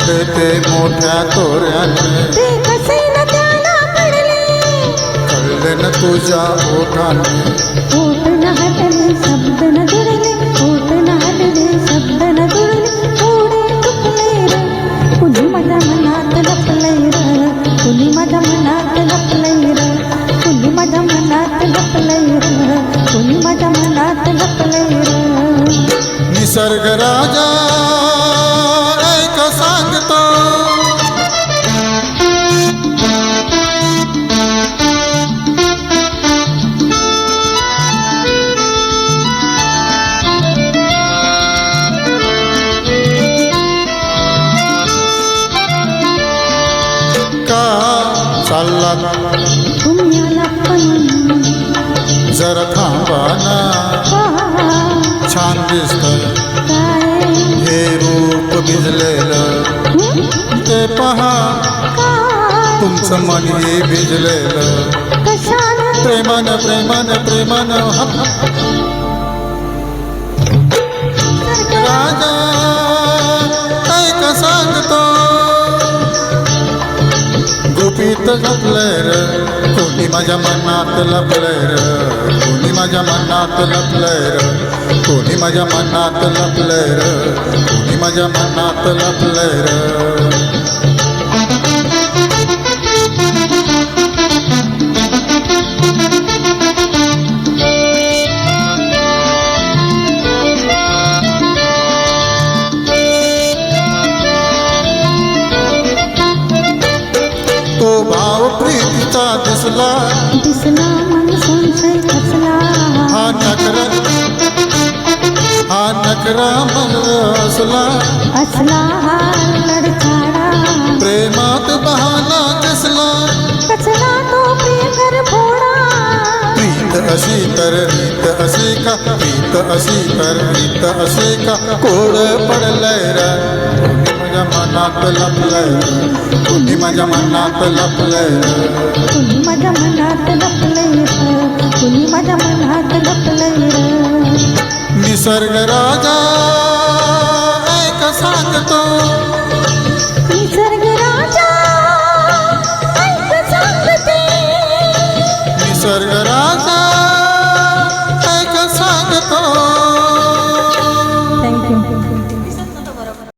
ते मोठ्या तोऱ्याने ते कसे न त्याला पडले कळले न तुझ्या ओठाने ओठ न हटले शब्द न जुळले ओठ न हटले शब्द न जुळले थोडे चुकले रे कुणी माझ्या मनात लपले रे कुणी माझ्या मनात लपले रे कुणी माझ्या मनात लपले रे कुणी माझ्या मनात लपले रे निसर्ग राजा ऐक सांगतो का चालला तुम्हाला पण जरा थांबा ना छान दिसतंय काय हे रूप भिजलेलं ते पहा काय तुमचं मन हे भिजलेलं कशानं प्रेमान प्रेमान प्रेमान राजा ऐक सांगतो गुपित घातलंय र कोणी माझ्या मनात लपलंय र कोणी माझ्या मनात लपलंय र कोणी माझ्या मनात लपलंय र कोणी माझ्या मनात लपलंय र तो भाव प्रीतीचा दिसला दिसला मन संशय कसला हा नकरा मन असला असला हा लडखाडा प्रेमात बहाना दिसला कचला तो प्रिय फोडा प्रीत अशी तर रीत अशी का प्रीत अशी तर रीत अशी का कोड पडलंय र कोणी माझ्या मनात लपलंय कोणी माझ्या मनात लपलंय कुणी माझ्या मनात लपले कुणी माझ्या मनात लपले निसर्ग राजा ऐक सांगतो निसर्ग राजा ऐक सांगते निसर्ग राजा